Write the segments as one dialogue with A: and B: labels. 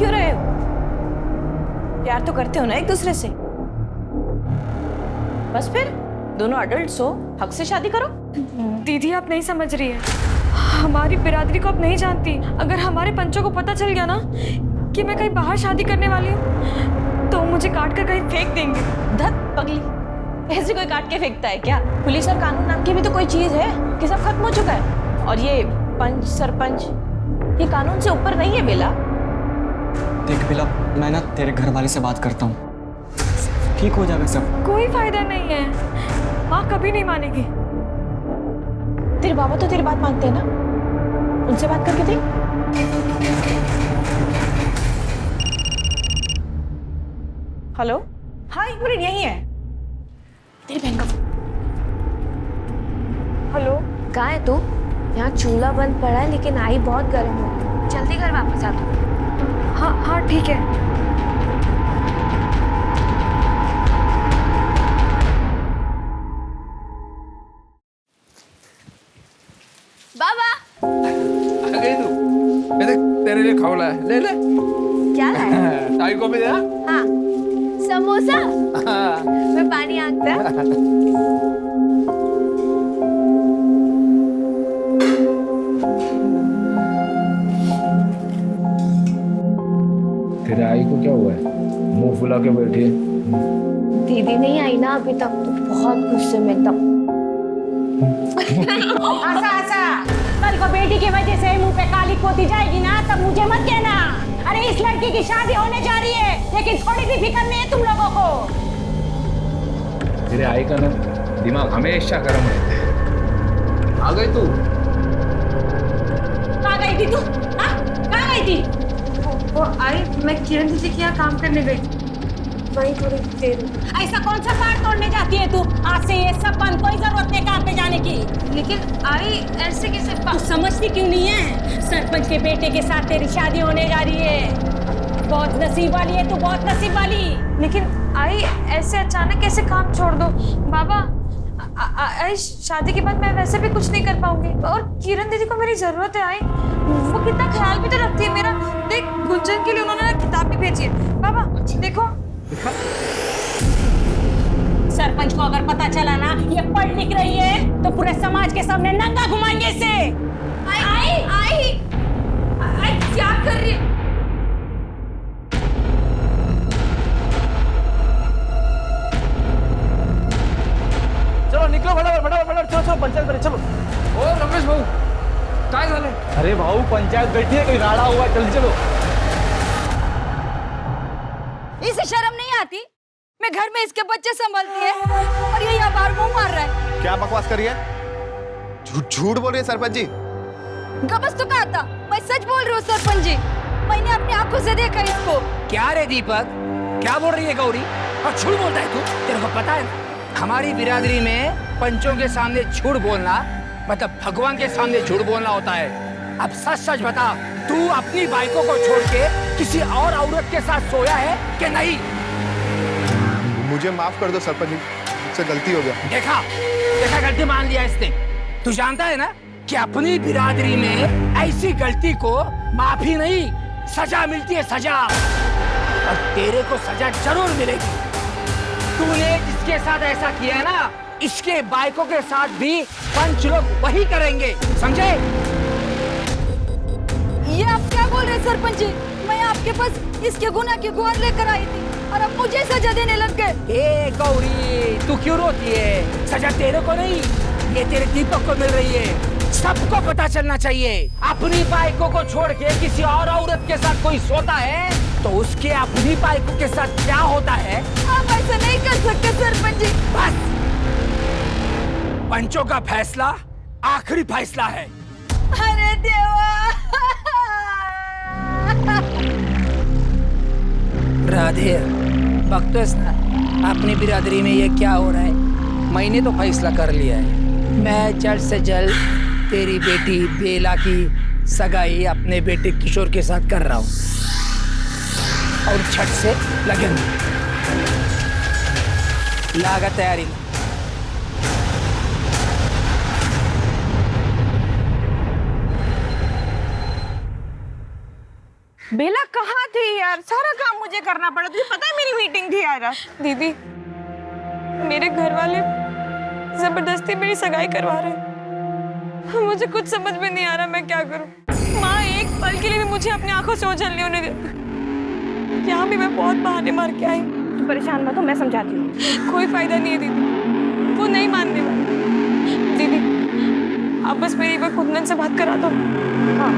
A: क्यों रहे हो? प्यार तो करते हो ना एक दूसरे से। बस फिर दोनों अडल्ट्स हो, हक से शादी करो।
B: दीदी आप नहीं समझ रही है, हमारी बिरादरी को आप नहीं जानती। अगर हमारे पंचों को पता चल गया ना कि मैं कहीं बाहर शादी करने वाली हूँ तो मुझे काट कर कहीं फेंक देंगे।
A: धत पगली, ऐसे कोई काट के फेंकता है क्या? पुलिस और कानून नाम की भी तो कोई चीज है कि सब खत्म हो चुका है। और ये पंच सरपंच, ये कानून से ऊपर नहीं है बेला।
C: देख बेला, मैं ना तेरे घर वाले से बात करता हूँ, ठीक हो जाएगा सब।
B: कोई फायदा नहीं है, माँ कभी नहीं मानेगी।
A: तेरे बाबा तो तेरी बात मानते हैं ना, उनसे बात करके देख। हेलो, हाँ 1 मिनट यही है। तेरी बहन का।
B: हेलो,
D: कहाँ है तू? यहाँ चूल्हा बंद पड़ा है लेकिन आई बहुत गर्म है, जल्दी घर वापस आ तू।
B: हाँ हाँ ठीक है।
D: बाबा
E: आ गई तू? ये देख तेरे लिए खवला है, ले ले।
D: क्या है?
E: ताई को भी दे।
D: हाँ समोसा। मैं पानी आंकता।
E: तेरे आई को क्या हुआ है? मुंह फुला के बैठी है।
D: दीदी नहीं आई ना अभी तक, तो बहुत गुस्से में तब।
F: ऐसा कल को बेटी की वजह से मुंह पे काली पोती जाएगी ना, तब मुझे मत कहना। अरे इस लड़की की शादी होने जा रही है, लेकिन थोड़ी भी फिक्र नहीं है तुम लोगों को।
E: तेरे आई का ना दिमाग हमेशा गर्म रहता है। आ गई तू?
F: कहाँ गई थी तू? हाँ कहाँ गई थी?
B: वो आई, मैं किरण दीदी के यहाँ काम करने गई थी, वहीं थोड़ी देर।
F: ऐसा कौन सा पार तोड़ने जाती है तू? आज से ये सब बंद, कोई जरूरत नहीं काम पे जाने की।
B: लेकिन आई ऐसे कैसे?
F: तू समझती क्यों नहीं है? सरपंच के बेटे के साथ तेरी शादी होने जा रही है। बहुत नसीब वाली है तू, बहुत नसीब वाली।
B: लेकिन आई ऐसे अचानक कैसे काम छोड़ दो? बाबा आई शादी के बाद मैं वैसे भी कुछ नहीं कर पाऊंगी, और किरण दीदी को मेरी जरूरत है। आई वो कितना ख्याल भी तो रखती है मेरा। देख गुंजन के लिए उन्होंने किताब भी भेजी है। बाबा देखो।
F: सरपंच को अगर पता चला ना ये पढ़ लिख रही है तो पूरे समाज के सामने नंगा घुमाएंगे इसे।
B: आई क्या कर रही है?
C: चलो निकलो फटाफट फटाफट फटाफट, चलो चलो पंचायत बने, चलो।
E: ओ रमेश भाऊ, काय झालं?
C: अरे भाऊ पंचायत बैठी है, कोई राड़ा हुआ है, जल्दी चलो।
B: इसे शर्म नहीं आती? मैं घर में इसके बच्चे संभालती है और ये यहाँ बाहर मुंह मार रहा है।
G: क्या बकवास करी है? झूठ बोल रही है सरपंच जी।
B: गबस तो कहा था, मैं सच बोल रही हूँ सरपंच जी, मैंने अपनी आंखों से देखा इसको।
H: क्या रे दीपक, क्या बोल रही है गौरी? और झूठ बोलता है तू? तेरे को पता है हमारी बिरादरी में पंचों के सामने झूठ बोलना मतलब भगवान के सामने झूठ बोलना होता है। अब सच सच बता, तू अपनी बाइकों को छोड़ के किसी और औरत के साथ सोया है कि नहीं?
G: मुझे माफ कर दो सरपंच जी, मुझसे गलती हो गया।
H: देखा देखा, गलती मान लिया इसने। तू जानता है ना कि अपनी बिरादरी में ऐसी गलती को माफी नहीं, सजा मिलती है, सजा। और तेरे को सजा जरूर मिलेगी। तूने जिसके साथ ऐसा किया है ना, इसके बाइकों के साथ भी पंच लोग वही करेंगे, समझे?
B: ये आप क्या बोल रहे हैं सरपंच जी? मैं आपके पास इसके गुनाह की गुहार लेकर आई थी और अब मुझे सजा देने लग गए।
H: ए गौरी, तू क्यों रोती है? सजा तेरे को नहीं, ये तेरे दीपक को मिल रही है। सबको पता चलना चाहिए, अपनी बाइकों को छोड़ के किसी और औरत के साथ कोई सोता है तो उसके अपनी बाइकों के साथ क्या होता है?
B: आप ऐसा नहीं कर सकते सरपंच जी।
H: बस, पंचों का फैसला आखिरी फैसला है।
B: अरे देवा।
H: राधे, बख्तोस ना अपनी बिरादरी में ये क्या हो रहा है? मैंने तो फैसला कर लिया है, मैं जल्द से जल्द तेरी बेटी बेला की सगाई अपने बेटे किशोर के साथ कर रहा हूँ और छठ से लगन लागा तैयारी।
A: बेला कहाँ थी यार? सारा काम मुझे करना पड़ा, तुझे पता है मेरी मीटिंग थी यार।
B: दीदी, मेरे घर वाले जबरदस्ती मेरी सगाई करवा रहे हैं। मुझे कुछ समझ में नहीं आ रहा मैं क्या करूं। माँ एक पल के लिए भी मुझे अपनी आंखों से ओझल नहीं होने देती। यहाँ भी मैं बहुत बहाने मार के आई।
A: तू परेशान मत हो, मैं समझाती हूँ।
B: कोई फायदा नहीं है दीदी, वो नहीं मानने वाली। दीदी आप बस मेरी एक बार कुंदन से बात करा दो।
A: हाँ।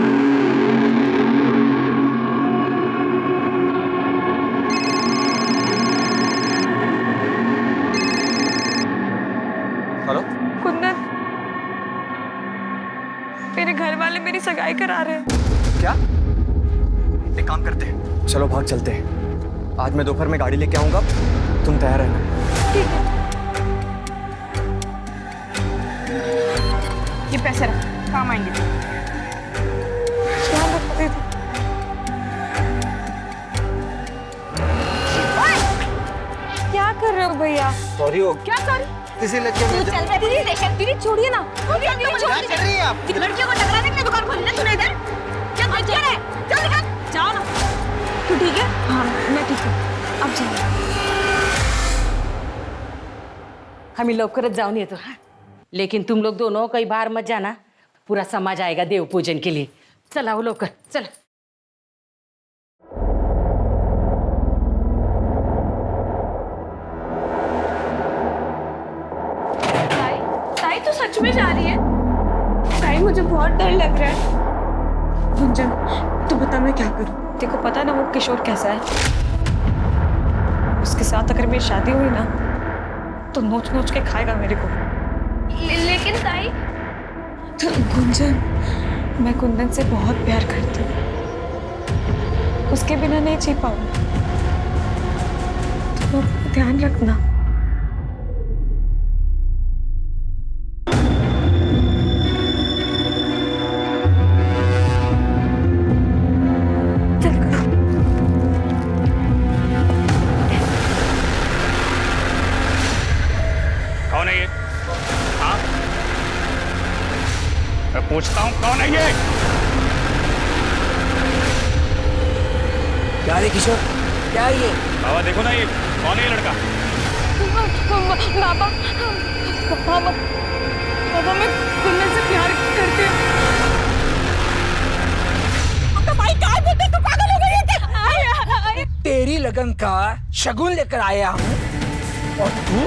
C: हेलो।
B: कुंदन, मेरे घर वाले मेरी सगाई करा रहे हैं।
C: क्या? एक काम करते हैं, चलो भाग चलते हैं। आज मैं दोपहर में गाड़ी लेके आऊंगा, तुम तैयार रहना।
B: ठीक है।
A: ये पैसे रख, काम आएंगे।
B: ध्यान रखो दीदी। क्या कर रहे हो भैया?
C: सॉरी हो
A: क्या सॉरी?
C: किसी लड़के में
A: चल रहा दीदी, रेशम दीदी छोड़िए ना।
C: क्या कर रही है आप?
A: लड़कियों को टकराने के लिए दुकान खोली ना तूने इधर? क्या बच्चे रे? चल निकल, जाओ ना। तू ठीक है?
B: हाँ मैं ठीक हूँ, अब जाइए।
F: हमें लवकरच जाऊन येतो। लेकिन तुम लोग दोनों कहीं बाहर मत जाना, पूरा समाज आएगा देव पूजन के लिए। चला वो लवकर, चला।
B: ताई तो सच में जा रही है? ताई मुझे बहुत डर लग रहा है। गुंजन तू बता मैं क्या करूं? तेरे को पता ना वो किशोर कैसा है। उसके साथ अगर मेरी शादी हुई ना तो नोच नोच के खाएगा मेरे को।
D: लेकिन ताई
B: तो गुंजन, मैं कुंदन से बहुत प्यार करती हूँ, उसके बिना नहीं जी पाऊंगी। तुम अपना ध्यान रखना।
H: कौन है ये? हाँ, मैं पूछता हूँ कौन है ये?
I: क्या रे किशोर, क्या है ये?
H: बाबा देखो ना, ये कौन है ये लड़का?
B: बाबा, बाबा, बाबा मैं कुंदन से प्यार करती हूँ। तो भाई क्या बोलते, तू पागल हो गई है क्या?
I: तेरी लगन का शगुन लेकर आया हूँ और तू?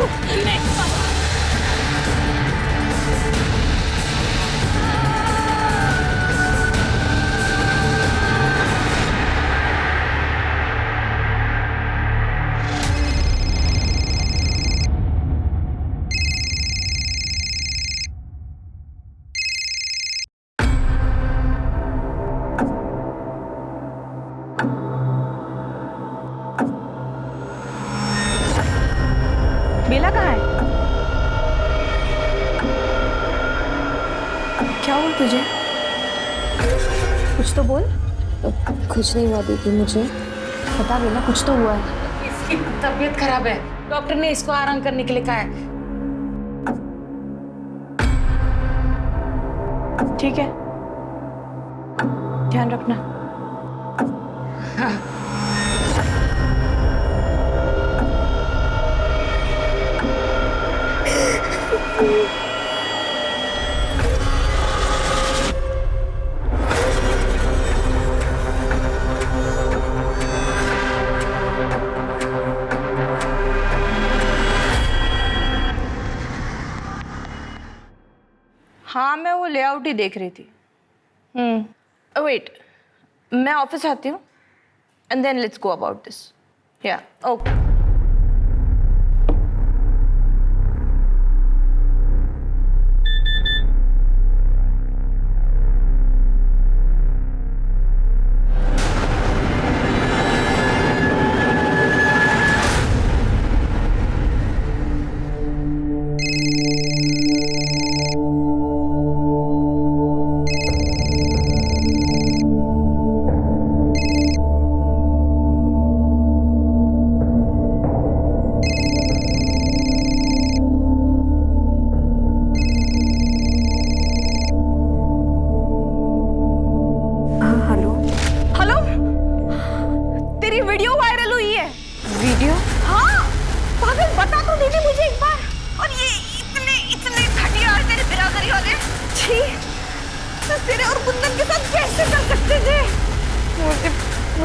A: बेला कहाँ है?
B: क्या हुआ तुझे?
A: कुछ तो बोल।
D: कुछ नहीं हुआ दीदी मुझे।
A: बता बेला, कुछ तो हुआ है।
F: इसकी तबीयत खराब है, डॉक्टर ने इसको आराम करने के लिए कहा है।
A: ठीक है, ध्यान रखना। हाँ, मैं वो लेआउट ही देख रही थी। वेट, मैं ऑफिस आती हूँ and then let's go about this. या ओके।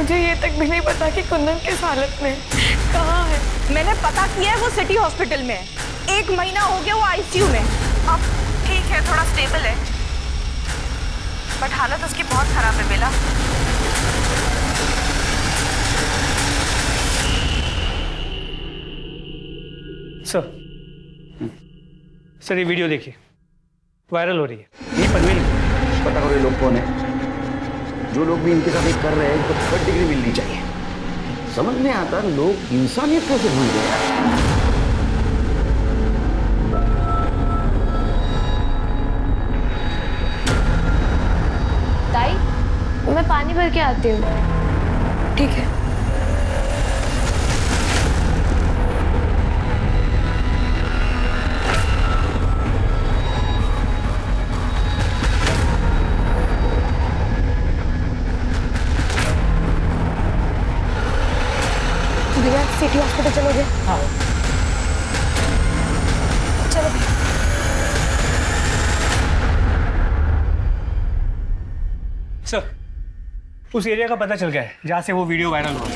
A: मुझे ये तक भी नहीं पता कि कुंदन किस हालत में कहाँ है। मैंने पता किया है वो सिटी हॉस्पिटल में है। 1 महीना हो गया वो आईसीयू में। अब ठीक है, थोड़ा स्टेबल है, बट हालत उसकी बहुत खराब है बेला।
J: सर ये वीडियो देखिए, वायरल हो रही है। ये पनवेल
K: पता करो ये लोग कौन है। जो लोग भी इनके साथ ये कर रहे हैं इनको 3rd डिग्री मिलनी चाहिए। समझ नहीं आता लोग इंसानियत कैसे भूल गए।
D: ताई मैं पानी भर के आती हूँ।
A: ठीक है। भैया सिटी हॉस्पिटल चलोगे?
J: हाँ
A: चलो भैया।
J: सर उस एरिया का पता चल गया है जहाँ से वो वीडियो वायरल हुआ।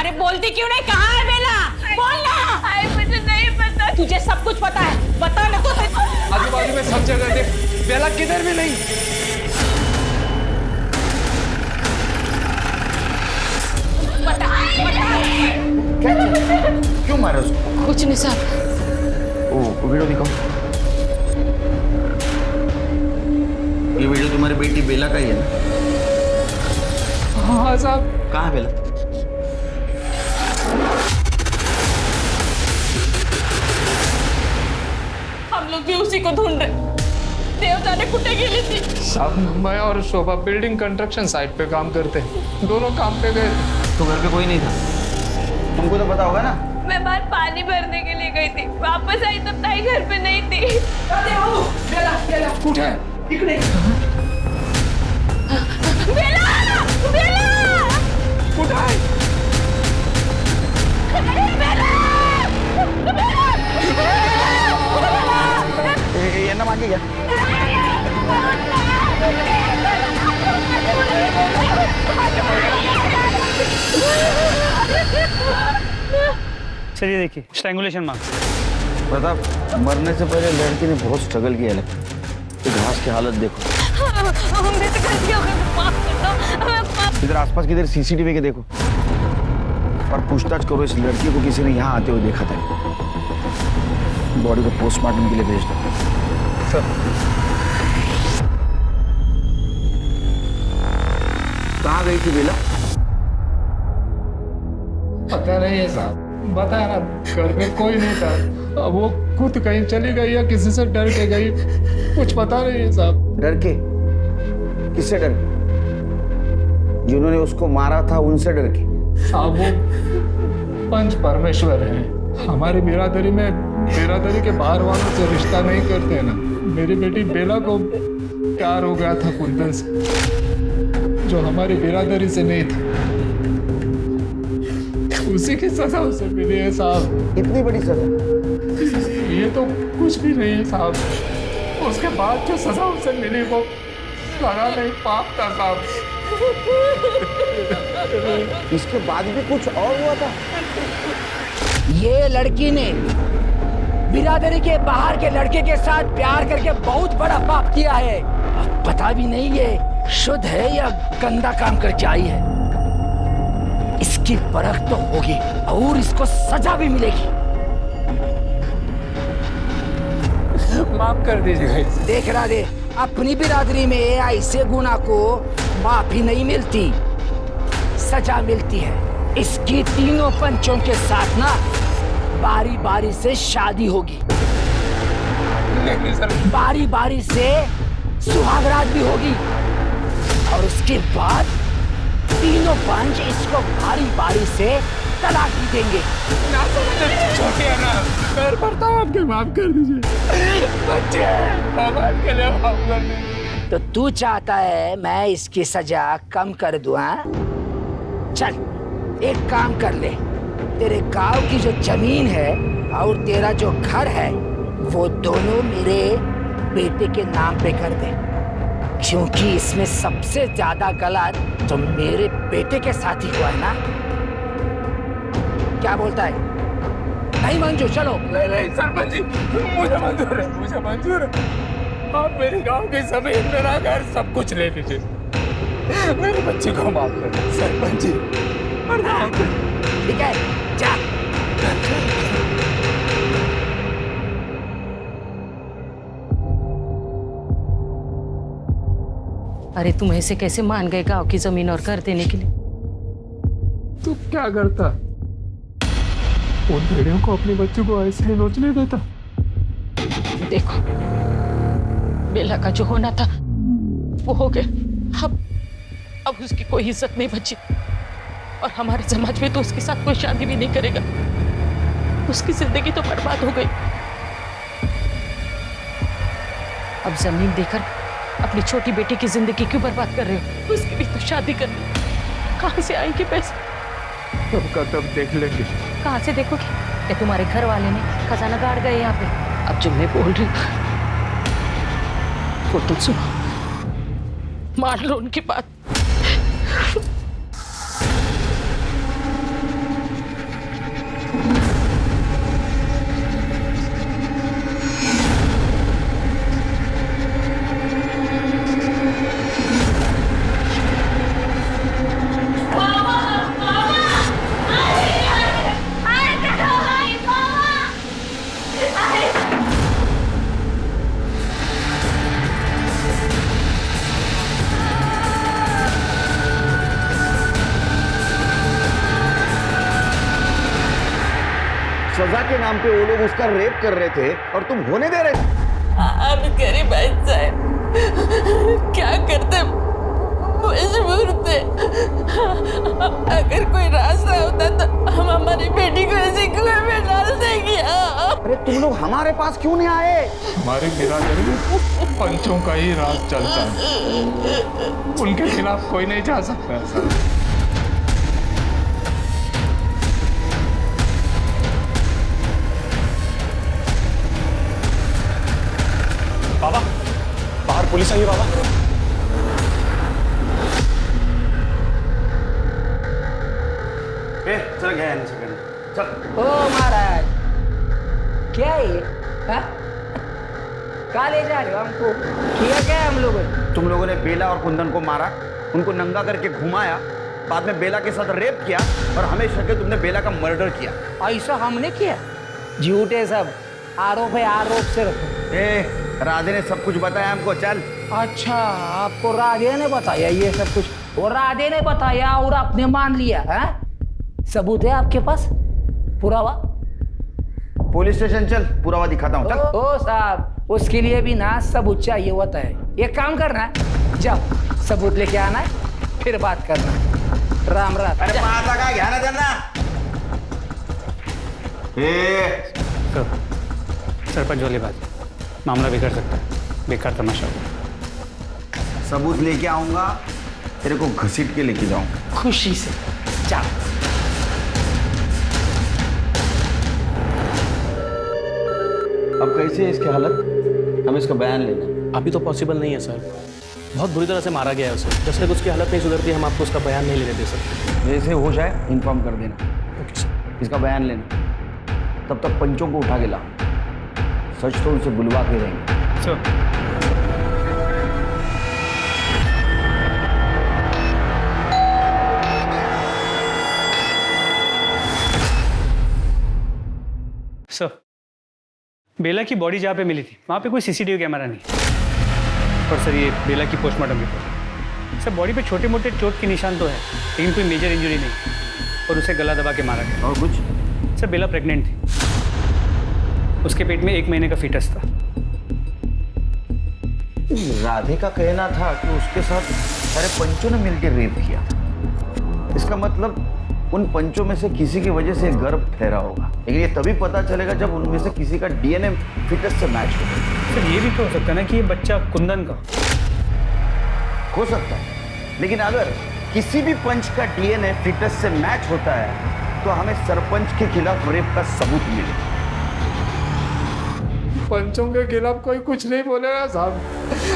F: अरे बोलती क्यों नहीं? कहाँ है बेला? बोलना।
A: अरे मुझे नहीं पता।
F: तुझे सब कुछ पता है, बता ना तो।
I: आजू बाजू में सब जगह देख, बेला किधर भी नहीं।
K: क्या क्यों मारा उसको?
A: कुछ नहीं साहब।
K: ओ वीडियो दिखाओ। ये वीडियो तुम्हारी बेटी बेला का ही है ना?
I: हाँ साहब।
K: कहाँ है बेला?
A: हम लोग भी उसी को ढूंढ रहे। देवता ने कुटे गिरी थी।
I: साहब मैं और शोभा बिल्डिंग कंस्ट्रक्शन साइट पे काम करते हैं, दोनों काम पे गए थे।
K: तो घर पे कोई नहीं था? तुमको तो पता होगा ना।
A: मैं बाहर पानी भरने के लिए गई थी, वापस आई तब ताई घर पे नहीं थी।
I: बेला बेला कुठे आहे? इकडे।
A: बेला! बेला!
I: कुठे आहे?
K: यांना मागे घ्या।
J: चलिए देखिए स्ट्रैंगुलेशन मार्क्स।
K: प्रताप मरने से पहले लड़की ने बहुत स्ट्रगल किया लगता है। तो घास की हालत देखो। इधर आसपास किधर सीसीटीवी के देखो और पूछताछ करो इस लड़की को किसी ने यहाँ आते हुए देखा था। बॉडी को पोस्टमार्टम के लिए भेज दो। कहाँ गई थी बेला?
I: पता नहीं है साहब, बताया ना घर में कोई नहीं था। अब वो खुद कहीं चली गई या किसी से डर के गई, कुछ पता नहीं है साहब।
K: डर के? किससे डर के? जिन्होंने उसको मारा था उनसे डर के?
I: साहब वो पंच परमेश्वर हैं। हमारी बिरादरी में बिरादरी के बाहर वालों से रिश्ता नहीं करते ना। मेरी बेटी बेला को प्यार हो गया था कुंदन से, जो हमारी बिरादरी से नहीं था। उसी की सजा उसे मिली है साहब।
K: इतनी बड़ी सजा?
I: ये तो कुछ भी नहीं है साहब। उसके बाद जो सजा उसे मिली वो सजा नहीं, पाप था साहब।
K: इसके बाद भी कुछ और हुआ था?
H: ये लड़की ने बिरादरी के बाहर के लड़के के साथ प्यार करके बहुत बड़ा पाप किया है। अब पता भी नहीं ये शुद्ध है या गंदा काम करके आई है। इसकी परख तो होगी और इसको सजा भी मिलेगी।
I: माफ कर दीजिए।
H: देख रहा दे, अपनी बिरादरी में ऐसे गुनाह को माफी नहीं मिलती, सजा मिलती है। इसकी तीनों पंचों के साथ ना बारी बारी से शादी होगी, बारी बारी से सुहागरात भी होगी और उसके बाद तीनों पंच इसको बारी बारी से तलाक भी देंगे।
I: पैर पड़ता हूं आपके, माफ कर दीजिए। बच्चे भगवान के लिए माफ कर दीजिए।
H: तो तू चाहता है मैं इसकी सजा कम कर दूं? हाँ? चल एक काम कर ले, तेरे गांव की जो जमीन है और तेरा जो घर है वो दोनों मेरे बेटे के नाम पे कर दे। क्योंकि इसमें सबसे ज्यादा गलत तो मेरे बेटे के साथ ही हुआ है ना। क्या बोलता है? नहीं मंजूर, चलो।
I: नहीं सरपंच जी, मुझे मंजूर है, मुझे मंजूर है। आप मेरे गांव की जमीन, मेरा घर, सब कुछ ले लीजिए। मेरे बच्चे को माफ कर दो सरपंच जी।
H: ठीक है, जा।
F: अरे तुम ऐसे कैसे मान गए गांव की जमीन और घर देने के लिए?
I: तू क्या करता? उन भेड़ियों को अपने बच्चों को ऐसे ही नोचने देता?
F: देखो, बेला का जो होना था वो हो गया। अब उसकी कोई इज्जत नहीं बची और हमारे समाज में तो उसके साथ कोई शादी भी नहीं करेगा। उसकी जिंदगी तो बर्बाद हो गई। अब जमीन देकर अपनी छोटी बेटी की जिंदगी क्यों बर्बाद कर रहे हो? उसकी भी तो शादी करनी। कहाँ से आएंगे पैसे?
I: तब का तब देख लेंगे।
F: कहाँ से देखोगे? क्या तुम्हारे घर वाले ने खजाना गाड़ गए यहाँ पे? अब जो मैं बोल रही हूँ वो तुम सुनो, मान लो उनकी बात।
K: सजा के नाम पे वो लोग उसका रेप कर रहे थे और तुम होने दे रहे थे।
A: आप गरीब साहब क्या करते, मजबूर थे। अगर कोई रास्ता होता तो हम हमारी बेटी को ऐसे कुएं में डाल देंगे।
K: अरे तुम लोग हमारे पास क्यों नहीं आए?
I: हमारी बिरादरी में पंचों का ही राज चलता है, उनके खिलाफ कोई नहीं जा सकता है सर।
C: बाबा, बाहर पुलिस आई है बाबा। चल गया चल।
H: ओ महाराज, क्या है ये? हाँ? कहाँ ले जा रहे हो हमको? किया क्या है हम लोगों ने?
K: तुम लोगों ने बेला और कुंदन को मारा, उनको नंगा करके घुमाया, बाद में बेला के साथ रेप किया और हमें शक है तुमने बेला का मर्डर किया।
H: ऐसा हमने किया? झूठे सब, आरोप है, आरोप सिर्फ।
K: राधे ने सब कुछ बताया हमको। चल।
H: अच्छा, आपको राधे ने बताया ये सब कुछ? और राधे ने बताया और आपने मान लिया है? सबूत है आपके पास? पुरावा?
K: पुलिस स्टेशन चल, पुरावा दिखाता हूँ। चल।
H: ओ साहब, उसके लिए भी ना सबूत चाहिए होता है। एक काम करना है, जाओ सबूत लेके आना है, फिर बात करना। राम राम।
K: अरे माता का ध्यान देना।
J: सरपंच वाली बात, मामला बिगड़ सकता है, बेकार तमाशा होगा।
K: सबूत लेके आऊंगा, तेरे को घसीट के लेके जाऊंगा।
H: खुशी से जाओ।
K: अब कैसी है इसकी हालत? हमें इसका बयान लेना है।
L: अभी तो पॉसिबल नहीं है सर, बहुत बुरी तरह से मारा गया है उसे। जब तक उसकी हालत नहीं सुधरती हम आपको उसका बयान नहीं लेने दे सकते।
K: जैसे हो जाए इन्फॉर्म कर देना।
L: Okay sir.
K: इसका बयान लेना, तब तक पंचों को उठा के ला। सच तो उनसे बुलवा के रहेंगे।
J: सर, बेला की बॉडी जहाँ पे मिली थी वहाँ पे कोई सीसीटीवी कैमरा नहीं। और सर, ये बेला की पोस्टमार्टम रिपोर्ट, सर बॉडी पे छोटे मोटे चोट के निशान तो है, लेकिन कोई मेजर इंजरी नहीं। और उसे गला दबा के मारा गया।
K: और कुछ?
J: सर, बेला प्रेग्नेंट थी, उसके पेट में 1 महीने का फीटस था।
K: राधे का कहना था कि उसके साथ सारे पंचों ने मिलकर रेप किया। इसका मतलब उन पंचों में से किसी की वजह से गर्भ ठहरा होगा, लेकिन ये तभी पता चलेगा जब उनमें से किसी का डीएनए फिटस से मैच होगा।
J: सर, ये भी तो हो सकता है ना कि ये बच्चा कुंदन का
K: हो सकता है, लेकिन अगर किसी भी पंच का डीएनए फिटस से मैच होता है तो हमें सरपंच के खिलाफ रेप का सबूत मिलेगा।
I: पंचों के खिलाफ कोई कुछ नहीं बोलेगा साहब।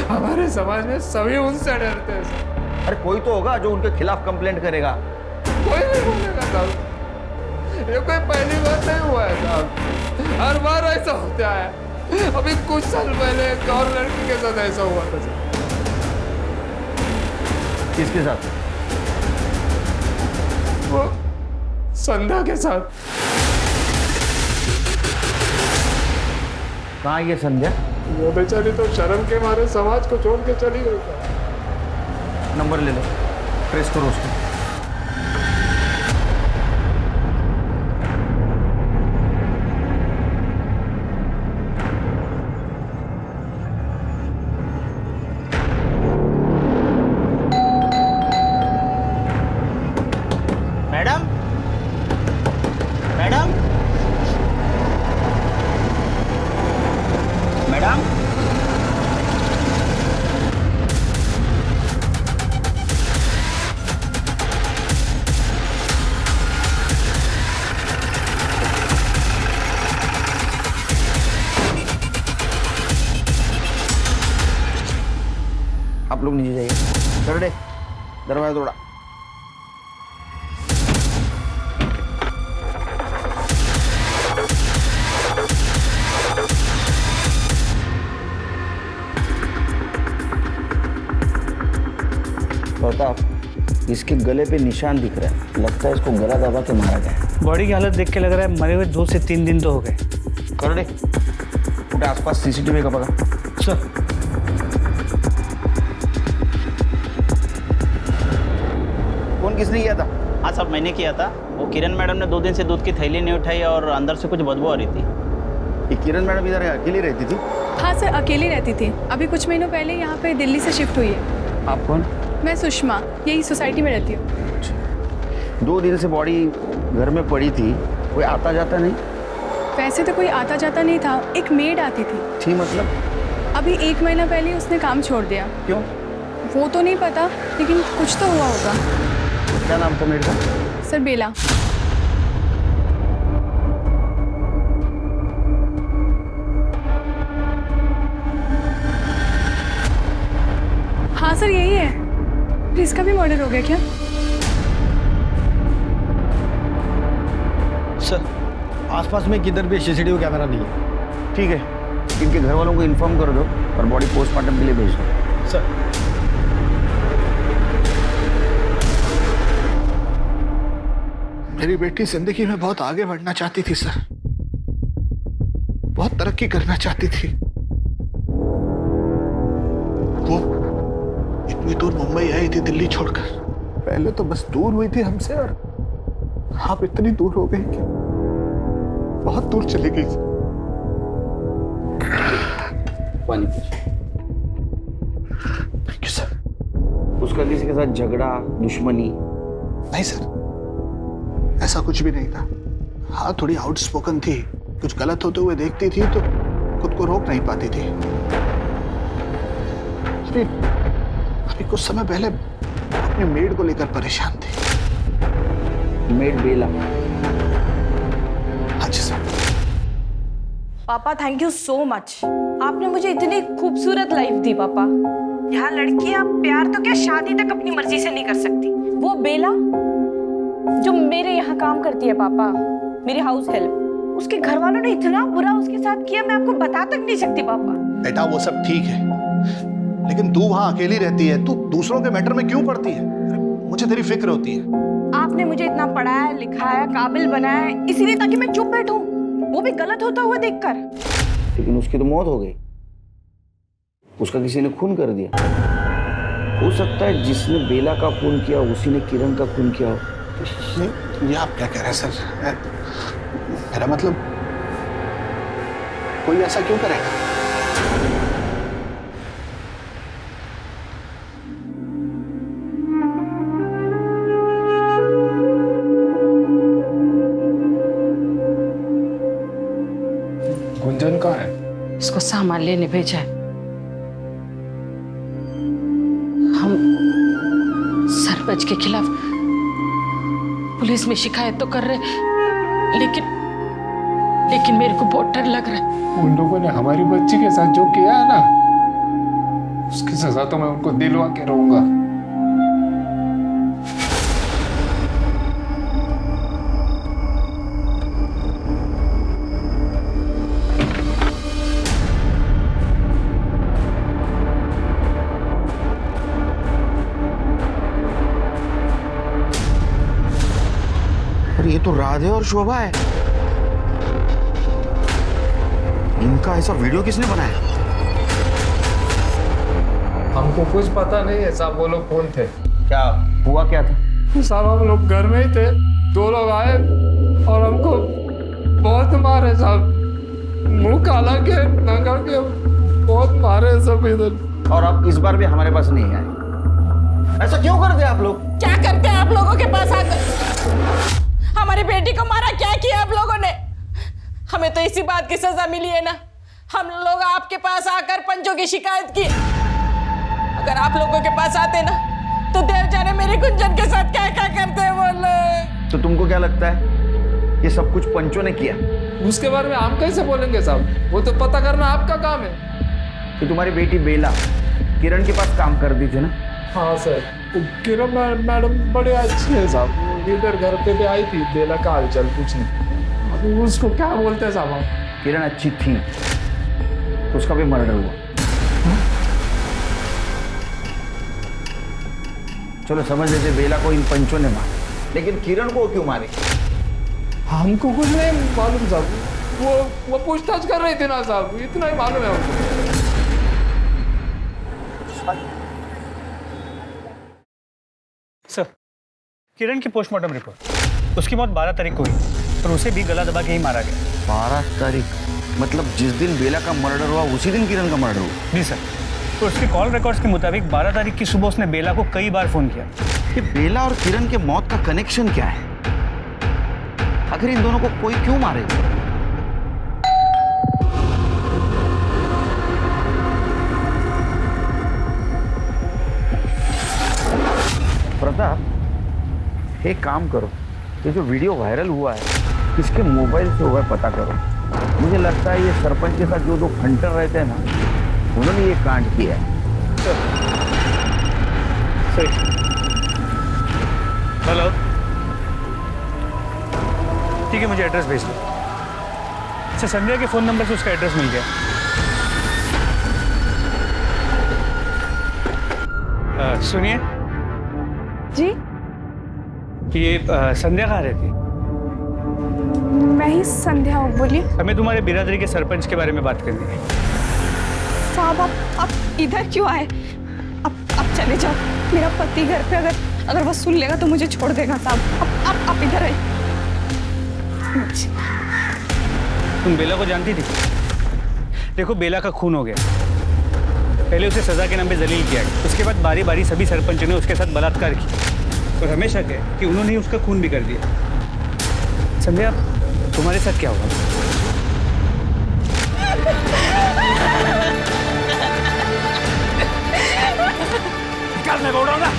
I: हमारे समाज में सभी उनसे डरते हैं साहब।
K: अरे कोई तो होगा जो उनके खिलाफ कंप्लेंट करेगा।
I: कोई नहीं बोलेगा साहब। ये कोई पहली बार नहीं हुआ है साहब, हर बार ऐसा होता है। अभी कुछ साल पहले एक और लड़की के साथ ऐसा हुआ था साहब।
K: किसके साथ?
I: वो संध्या के साथ।
K: कहाँ ये संध्या?
I: वो बेचारी तो शर्म के मारे समाज को छोड़ के चली गई था।
K: नंबर ले लो, ट्रेस करो उसको।
M: मैडम, मैडम, मैडम,
K: आप लोग नीचे जाइए। कर दे, दरवाजा तोड़ा। प्रताप, इसके गले पे निशान दिख रहा है, लगता है इसको गला दबा के मारा गया है।
J: बॉडी की हालत देख के लग रहा है मरे हुए 2 से 3 दिन तो हो गए।
K: कर दे, उठे आसपास सीसीटीवी का पता।
J: सर,
K: फोन किसने किया था?
M: हाँ साहब मैंने किया था। वो किरण मैडम ने 2 दिन से दूध की थैली नहीं उठाई और अंदर से कुछ बदबू आ रही थी।
K: ये किरण मैडम इधर अकेली रहती थी?
N: हाँ सर, अकेली रहती थी। अभी कुछ महीनों पहले यहाँ पे दिल्ली से शिफ्ट हुई है।
K: आप कौन?
N: मैं सुषमा, यही सोसाइटी में रहती हूँ।
K: 2 दिन से बॉडी घर में पड़ी थी, कोई आता जाता नहीं?
N: वैसे तो कोई आता जाता नहीं था, एक मेड आती थी।
K: थी मतलब?
N: अभी 1 महीना पहले उसने काम छोड़ दिया।
K: क्यों?
N: वो तो नहीं पता, लेकिन कुछ तो हुआ होगा।
K: क्या नाम था मेड का?
N: सर, बेला। हाँ सर, यही है। फिर इसका भी मर्डर हो गया क्या?
K: सर, आसपास में किधर भी सीसीटीवी कैमरा नहीं है। ठीक है, इनके घर वालों को इन्फॉर्म कर दो और बॉडी पोस्टमार्टम के लिए भेज दो।
L: सर,
G: मेरी बेटी जिंदगी में बहुत आगे बढ़ना चाहती थी सर, बहुत तरक्की करना चाहती थी। वो इतनी दूर मुंबई आई थी दिल्ली छोड़कर। पहले तो बस दूर हुई थी हमसे और आप इतनी दूर हो गई कि बहुत दूर चली गई।
K: पानी थैंक यू सर। उसका किसी के साथ झगड़ा, दुश्मनी?
G: नहीं सर, ऐसा कुछ भी नहीं था। हाँ, थोड़ी आउटस्पोकन थी, कुछ गलत होते हुए देखती थी तो खुद को रोक नहीं पाती थी। अभी कुछ समय पहले अपने मेड को लेकर परेशान थी।
K: मेड बेला?
G: हाँ जी सर।
A: पापा, थैंक यू सो मच। आपने मुझे इतनी खूबसूरत लाइफ दी पापा। यहाँ लड़कियां प्यार तो क्या, शादी तक अपनी मर्जी से नहीं कर सकती। वो बेला जो मेरे यहाँ काम करती है पापा, मेरी हाउस हेल्प, उसके घर वालों ने इतना बुरा उसके साथ किया, मैं आपको बता तक नहीं सकती पापा।
G: बेटा वो सब ठीक है, लेकिन तू वहां अकेली रहती है, तू दूसरों के मैटर में क्यों पड़ती है? मुझे तेरी फिक्र होती है।
A: आपने मुझे इतना पढ़ाया, लिखाया, काबिल बनाया, इसीलिए ताकि मैं चुप बैठूं, वो भी गलत होता हुआ देखकर।
K: लेकिन उसकी तो मौत हो गई, उसका किसी ने खून कर दिया। हो सकता है जिसने बेला का खून किया उसी ने किरण का खून किया हो।
G: ये आप क्या कह रहे हैं सर? मेरा मतलब, कोई ऐसा क्यों करेगा?
I: गुंजन कहाँ है?
F: इसको सामान लेने भेजा है। हम सरपंच के खिलाफ पुलिस में शिकायत तो कर रहे, लेकिन लेकिन मेरे को बहुत डर लग रहा है।
I: उन लोगों ने हमारी बच्ची के साथ जो किया है ना, उसकी सजा तो मैं उनको दिलवा के रहूंगा।
K: और ये तो राधे और शोभा है। इनका ऐसा वीडियो किसने बनाया?
I: हमको कुछ पता नहीं है साहब, वो लोग कौन थे।
K: क्या हुआ क्या था?
I: साहब हम लोग घर में ही थे, दो लोग आए और हमको बहुत मारे साहब, मुंह काला के नंगा के बहुत मारे सब इधर।
K: और अब इस बार भी हमारे पास नहीं आए। ऐसा क्यों करते आप लोग?
F: क्या करते हैं आप लोगों के पास आकर? हमारी बेटी को मारा, क्या किया आप लोगों ने? हमें तो इसी बात की सजा मिली है ना, हम लोग आपके पास आकर पंचों की शिकायत की। अगर आप लोगों के पास आते ना तो देव जाने मेरे कुंजन के साथ क्या क्या करते हैं वो लोग।
K: तो तुमको क्या लगता है ये सब कुछ पंचों ने किया?
I: उसके बारे में हम कैसे बोलेंगे साहब, वो तो पता करना आपका काम है।
K: कि तुम्हारी बेटी बेला किरण के पास काम कर दी थी ना?
I: हाँ सर, किरण मैडम बड़े अच्छे हैं साहब, इधर घर पे भी आई थी, बेला का हालचाल पूछने। अभी उसको क्या बोलते हैं साहब हम?
K: किरण अच्छी थी तो उसका भी मर्डर हुआ। चलो समझ लेते बेला को इन पंचों ने मारा, लेकिन किरण को क्यों मारे?
I: हमको कुछ नहीं मालूम साहब, वो पूछताछ कर रही थी ना साहब, इतना ही मालूम है हमको।
J: सर, किरण की पोस्टमार्टम रिपोर्ट, उसकी मौत 12 तारीख को हुई और उसे भी गला दबा के ही मारा गया।
K: 12 तारीख मतलब जिस दिन बेला का मर्डर हुआ उसी दिन किरण का मर्डर हुआ?
J: जी सर। तो उसकी कॉल रिकॉर्ड्स के मुताबिक 12 तारीख की सुबह उसने बेला को कई बार फोन किया।
K: ये बेला और किरण के मौत का कनेक्शन क्या है? आखिर इन दोनों को कोई क्यों मारेगा? प्रताप, एक काम करो, ये जो वीडियो वायरल हुआ है किसके मोबाइल से हुआ है पता करो। मुझे लगता है ये सरपंच के साथ जो दो फंटर रहते हैं ना, उन्होंने ये कांड किया है।
J: हेलो, ठीक है, मुझे एड्रेस भेज दो। अच्छा, संध्या के फ़ोन नंबर से उसका एड्रेस मिल गया। सुनिए
N: जी,
J: ये संध्या कहाँ रहती?
N: मैं ही संध्या हूँ, बोलिए।
J: हमें तुम्हारे बिरादरी के सरपंच के बारे में बात करनी है।
N: साहब आप इधर क्यों आए? आप चले जाओ, मेरा पति घर पे अगर वो सुन लेगा तो मुझे छोड़ देगा साहब। आप इधर आए।
J: तुम बेला को जानती थी? देखो, बेला का खून हो गया, पहले उसे सजा के नाम पे जलील किया गया, उसके बाद बारी बारी सभी सरपंचों ने उसके साथ बलात्कार किया और हमें शक है कि उन्होंने ही उसका खून भी कर दिया। संध्या, तुम्हारे साथ क्या हुआ?
H: निकाल, मैं बोल रहा हूँ ना।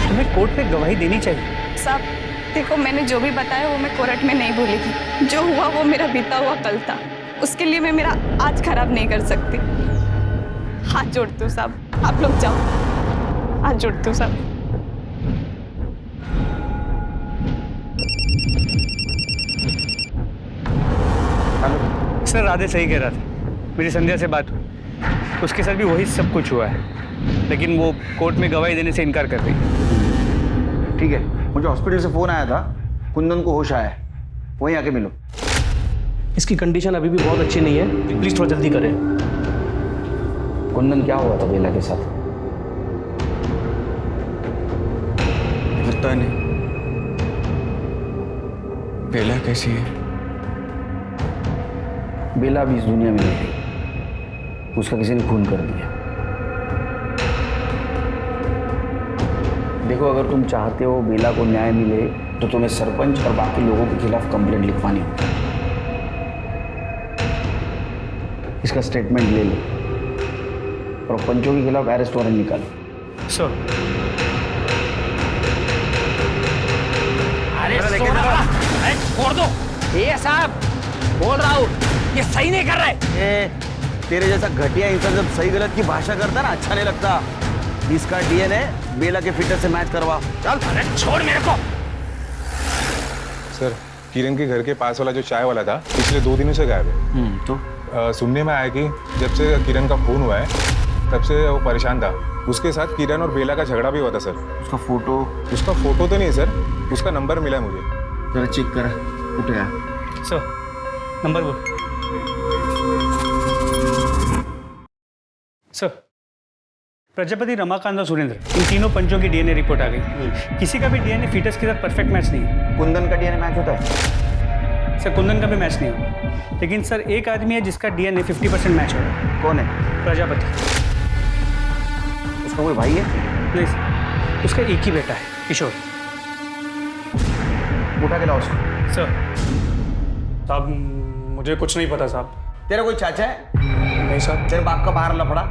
J: तुम्हें कोर्ट में गवाही देनी चाहिए।
N: साहब देखो, मैंने जो भी बताया वो मैं कोर्ट में नहीं बोलेगी। जो हुआ वो मेरा बीता हुआ कल था, उसके लिए मैं मेरा आज खराब नहीं कर सकती। हाथ जोड़ती हूँ साहब, आप लोग जाओ, हाथ जोड़ती हूँ साहब।
J: सर, राधे सही कह रहा था, मेरी संध्या से बात हुई, उसके साथ भी वही सब कुछ हुआ है, लेकिन वो कोर्ट में गवाही देने से इनकार कर रही है।
K: ठीक है, मुझे हॉस्पिटल से फोन आया था, कुंदन को होश आया है, वहीं आके मिलो।
L: इसकी कंडीशन अभी भी बहुत अच्छी नहीं है, प्लीज थोड़ा जल्दी करें।
K: कुंदन, क्या हुआ था बेला के साथ?
C: पता नहीं। बेला कैसी है?
K: बेला भी इस दुनिया में नहीं रही, उसका किसी ने खून कर दिया। देखो, अगर तुम चाहते हो बेला को न्याय मिले तो तुम्हें सरपंच और बाकी लोगों के खिलाफ कंप्लेंट लिखवानी होगी। इसका स्टेटमेंट ले लो और पंचों के खिलाफ अरेस्ट वारंट निकालो।
J: सर,
H: अरे छोड़ दो। ये साहब बोल रहा हूँ, ये सही नहीं कर रहे।
K: तेरे जैसा घटिया इंसान जब सही गलत की भाषा करता ना अच्छा नहीं लगता। इसका डीएनए बेला के फिटर से मैच करवा। चल।
H: अरे छोड़ मेरे को।
O: सर, किरण के घर के पास वाला जो चाय वाला था पिछले 2 दिनों से गायब है।
K: तो
O: सुनने में आया कि जब से किरण का खून हुआ है तब से वो परेशान था। उसके साथ किरण और बेला का झगड़ा भी हुआ था सर।
K: उसका फोटो
O: तो नहीं सर, उसका नंबर मिला मुझे।
K: जरा चेक कर। उठा
J: सर, नंबर बोल। सर, प्रजापति, रमाकांत और सुरेंद्र, इन तीनों पंचों की डीएनए रिपोर्ट आ गई। किसी का भी डीएनए फीटस के साथ परफेक्ट मैच नहीं है।
K: कुंदन का डीएनए मैच होता है?
J: सर, कुंदन का भी मैच नहीं हुआ, लेकिन सर एक आदमी है जिसका डीएनए 50% मैच हो रहा है।
K: कौन है?
J: प्रजापति।
K: उसका कोई भाई है?
J: नहीं सर, उसका एक ही बेटा है, किशोर।
K: उठा के लाओ उसको।
J: सर, साहब मुझे कुछ नहीं पता साहब।
K: तेरा कोई चाचा है?
J: नहीं साहब।
K: तेरे बाप का बाहर लफड़ा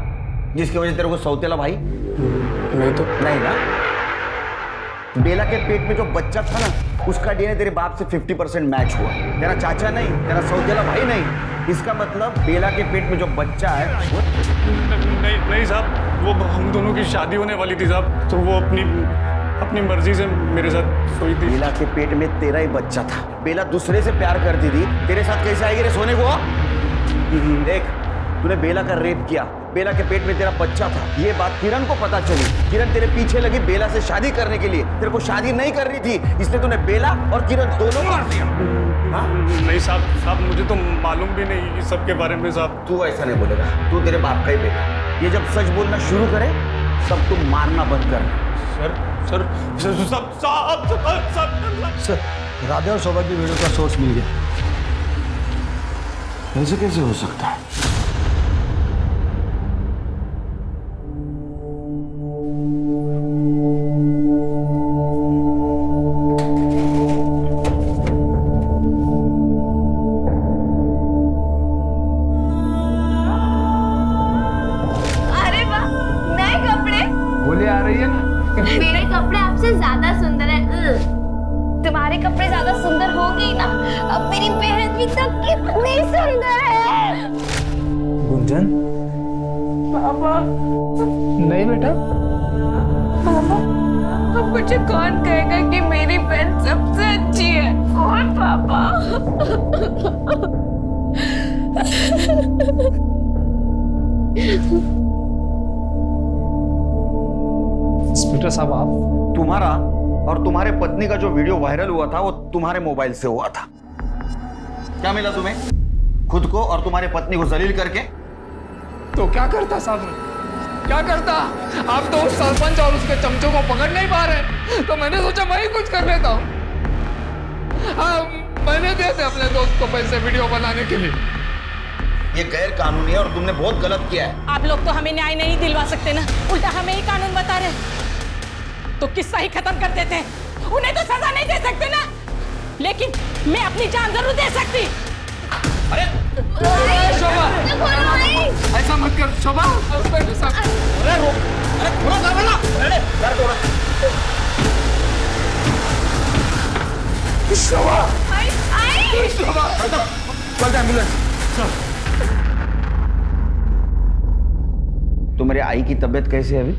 K: जिसकी वजह से तेरे को सौतेला भाई?
J: नहीं तो।
K: नहीं ना। बेला के पेट में जो बच्चा था ना उसका डीएनए तेरे बाप से 50% मैच हुआ। तेरा चाचा नहीं, तेरा सौतेला भाई नहीं। इसका मतलब बेला के पेट में जो बच्चा है वो...
J: नहीं साहब, वो हम दोनों की शादी होने वाली थी साहब, तो वो अपनी मर्जी से मेरे साथ सोई थी।
K: बेला के पेट में तेरा ही बच्चा था। बेला दूसरे से प्यार करती थी, तेरे साथ कैसे आएगी रे सोने को? देख, तूने बेला का रेप किया, बेला के पेट में तेरा बच्चा था। ये बात किरण को पता चली। किरण तेरे पीछे लगी बेला से शादी करने के लिए। तेरे को शादी नहीं करनी थी, इसलिए तूने बेला और किरण दोनों मार दिया। हाँ?
J: नहीं साहब, मुझे तो मालूम भी नहीं इस सब के बारे में साहब।
K: तू ऐसा नहीं बोलेगा, तू तेरे बाप का ही बेटा। ये जब सच बोलना शुरू करे तब तू मारना बंद कर।
G: सर, राधे और शोभा की वीडियो का सोर्स मिल गया। ऐसे कैसे हो सकता है?
D: अरे वाह, नए कपड़े।
I: बोले आ रही है ना।
D: मेरे कपड़े आपसे ज्यादा सुंदर है। तुम्हारे कपड़े ज्यादा सुंदर होंगे ही ना। अब मेरी बहन भी तो कितनी सुंदर है।
I: गुंजन,
B: पापा।
I: नहीं बेटा।
B: पापा, अब मुझे कौन कहेगा कि मेरी बहन सबसे अच्छी है? कौन पापा?
I: इंस्पेक्टर साहब, आप
K: तुम्हारा और तुम्हारे पत्नी का जो वीडियो वायरल हुआ था वो तुम्हारे मोबाइल से हुआ था। क्या मिला तुम्हें? खुद को और तुम्हारे पत्नी को जलील करके।
I: तो क्या करता साहब, क्या करता? आप तो उस सरपंच और उसके चमचों को पकड़ नहीं पा रहे, तो मैंने सोचा मैं ही कुछ कर लेता हूँ। हाँ, मैंने दिए थे अपने दोस्त को पैसे वीडियो बनाने के लिए।
K: ये गैर कानूनी है और तुमने बहुत गलत किया है।
F: आप लोग तो हमें न्याय नहीं दिलवा सकते ना, उल्टा हमें ही कानून बता रहे। तो किस्सा ही खत्म कर देते हैं। उन्हें तो सजा नहीं दे सकते ना, लेकिन मैं अपनी जान जरूर दे सकती।
I: अरे शोभा, ऐसा मत कर शोभा। इंस्पेक्टर साहब,
K: अरे रोक, अरे थोड़ा सा बोला। अरे कर दो।
I: शोभा,
K: शोभा, चल एम्बुलेंस। तुम्हारी आई की तबीयत कैसी है अभी?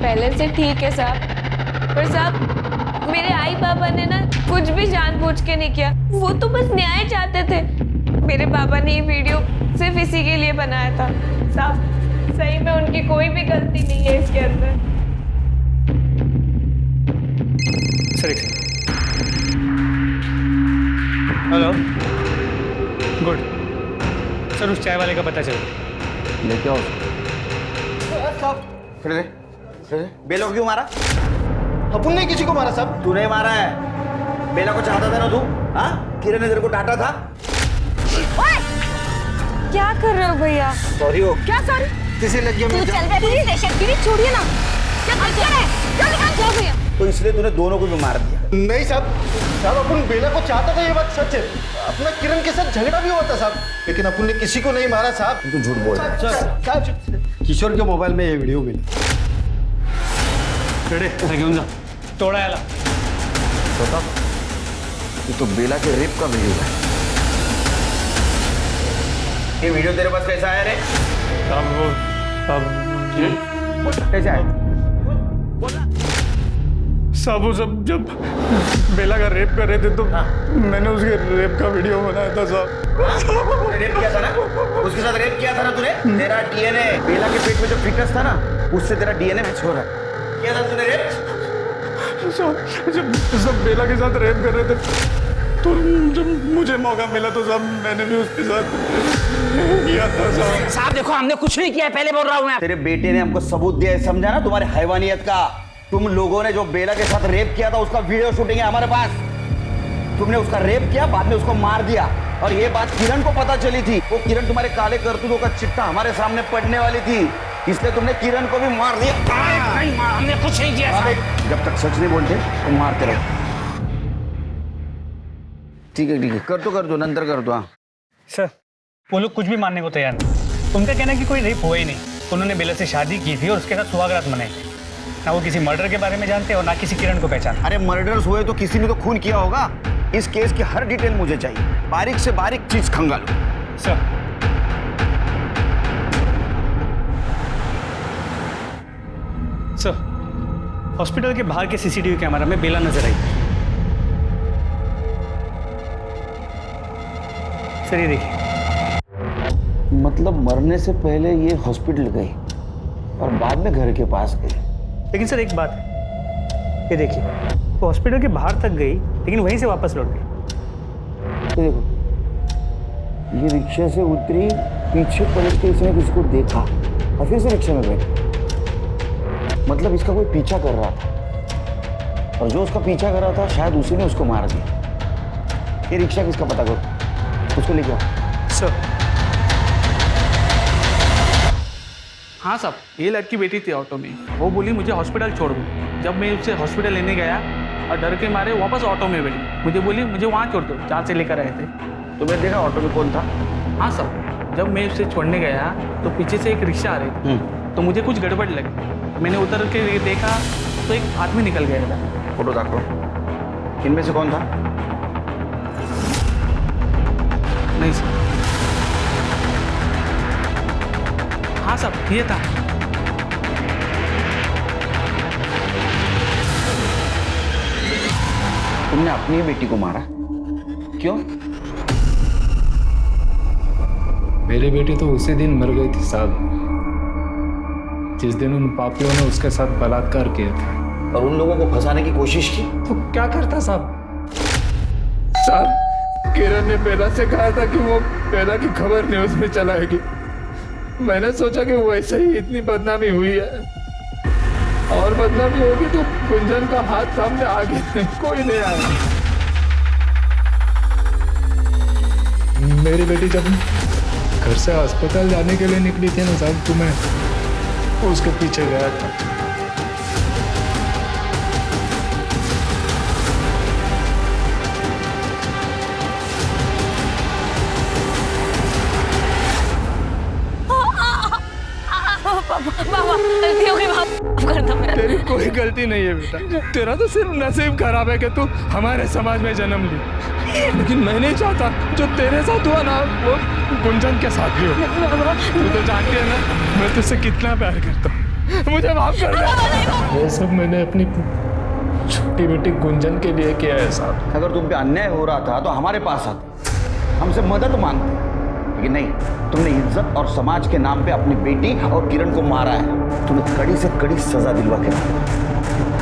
B: पहले से ठीक है साहब, पर साहब मेरे आई पापा ने ना कुछ भी जानबूझ के नहीं किया। वो तो बस न्याय चाहते थे। मेरे पापा ने ये वीडियो सिर्फ इसी के लिए बनाया था। साहब, सही में उनकी कोई भी गलती नहीं है इसके अंदर।
J: सर, हेलो, गुड सर, उस चाय वाले का पता चला।
K: लेके आओ। फिर बेला को क्यों मारा?
G: अपन ने किसी को मारा साहब?
K: तूने मारा है। बेला को चाहता था ना तू? हाँ, किरण ने तेरे को डांटा था।
B: क्या कर रहे हो भैया?
K: सॉरी हो।
B: क्या सॉरी?
K: किसी लग गया
B: तू चल रही स्टेशन की, छोड़िए ना। क्या कर रहे हैं? चल निकाल, जाओ भैया।
K: तो इसलिए तूने दोनों को भी मार दिया?
G: नहीं साहब, अपन बेला को चाहता था, ये बात सच है। अपना किरण के साथ झगड़ा भी हुआ था साहब, लेकिन अपन ने किसी को नहीं मारा साहब।
K: तू झूठ बोल रहा है।
G: किशोर के मोबाईल में ये व्हिडिओ मिला.
J: घेऊन जा. तोडा याला.
K: बता, ये तो बेला के रेप का वीडियो है। ये वीडियो तेरे पास कैसा आया रे? कैसा है?
I: साहब वो जब बेला का रेप कर रहे थे तो मैंने उसके रेप का वीडियो बनाया था साहब।
K: रेप किया था ना? उसके साथ रेप किया था ना तूने? तेरा डीएनए बेला के पेट में जो फिटनेस था ना, उससे तेरा डीएनए मैच हो रहा है। किया था तूने रेप?
I: जब बेला के साथ रेप कर रहे थे तो जब मुझे मौका मिला तो साहब मैंने भी उसके साथ किया था साहब।
H: साहब देखो, हमने कुछ नहीं किया है, पहले बोल रहा हूँ मैं।
K: तेरे बेटे ने हमको सबूत दिया है, समझा ना? तुम्हारे हैवानियत का। तुम लोगों ने जो बेला के साथ रेप किया था उसका वीडियो शूटिंग है हमारे पास। तुमने उसका रेप किया, बाद में उसको मार दिया, और ये बात किरण को पता चली थी। वो किरण तुम्हारे काले करतूतों का चिट्ठा हमारे सामने पड़ने वाली थी, इसलिए तुमने किरण को भी मार दिया।
H: नहीं, हमने कुछ नहीं किया।
K: जब तक सच नहीं बोलते तो मारते रहो। ठीक है, कर दो नंतर कर दो। हाँ
J: सर, वो लोग कुछ भी मानने को तैयार नहीं। उनका कहना है कि कोई रेप हुआ ही नहीं, उन्होंने बेला से शादी की थी और उसके साथ सुहागरात मनाई। ना वो किसी मर्डर के बारे में जानते और ना किसी किरण को पहचान।
K: अरे मर्डर्स हुए तो किसी ने तो खून किया होगा। इस केस की हर डिटेल मुझे चाहिए, बारीक से बारीक चीज खंगालो।
J: सर, हॉस्पिटल के बाहर के सीसीटीवी कैमरा में बेला नजर आई। सर ये देखिए।
K: मतलब मरने से पहले ये हॉस्पिटल गई और बाद में घर के पास गई।
J: लेकिन सर एक बात है, ये देखिए, वो हॉस्पिटल के बाहर तक गई लेकिन वहीं से वापस लौट गई।
K: तो देखो, ये रिक्शा से उतरी, पीछे पलट के इसने किसको देखा और फिर से रिक्शा में बैठी। मतलब इसका कोई पीछा कर रहा था, और जो उसका पीछा कर रहा था शायद उसी ने उसको मार दिया। ये रिक्शा किसका पता करो, उसको लेके आओ।
J: सर।
P: हाँ साहब, ये लड़की बैठी थी ऑटो में, वो बोली मुझे हॉस्पिटल छोड़ दो। जब मैं उसे हॉस्पिटल लेने गया और डर के मारे वापस ऑटो में बैठी, मुझे बोली मुझे वहाँ छोड़ दो जहाँ से लेकर आए थे।
K: तुमने देखा ऑटो में कौन था?
P: हाँ साहब, जब मैं उसे छोड़ने गया तो पीछे से एक रिक्शा आ रही थी, तो मुझे कुछ गड़बड़ लगी। मैंने उतर के देखा तो एक आदमी निकल गया था।
K: फोटो देखो, इनमें से कौन था?
P: नहीं सर। हाँ साहब, ये था।
K: तुमने अपनी ही बेटी को मारा, क्यों?
I: मेरी बेटी तो उसी दिन मर गई थी साहब, जिस दिन उन पापियों ने उसके साथ बलात्कार किया था।
K: और उन लोगों को फंसाने की कोशिश की
I: तो क्या करता साहब? साहब, किरण ने बेला से कहा था कि वो बेला की खबर न्यूज में चलाएगी। मैंने सोचा कि वैसे ही इतनी बदनामी हुई है, और बदनामी होगी तो गुंजन का हाथ सामने आगे कोई नहीं आया। मेरी बेटी जब घर से अस्पताल जाने के लिए निकली थी ना साहब, तो मैं उसके पीछे गया था।
B: बाबा, गलती हो गई, माफ कर दो मेरा।
I: तेरी कोई गलती नहीं है बेटा, तेरा तो सिर्फ नसीब खराब है कि तू हमारे समाज में जन्म ली। लेकिन मैं नहीं चाहता जो तेरे साथ हुआ ना, वो गुंजन के साथ भी हो। तू तो जानती है ना मैं तुझसे कितना प्यार करता हूँ, मुझे माफ कर दे। ये सब मैंने अपनी छोटी बेटी गुंजन के लिए किया है साहब।
K: अगर तुम पे अन्याय हो रहा था तो हमारे पास आते, हमसे मदद मांगते, लेकिन नहीं, तुमने इज्जत और समाज के नाम पे अपनी बेटी और किरण को मारा है। तुम्हें कड़ी से कड़ी सजा दिलवा के मारा।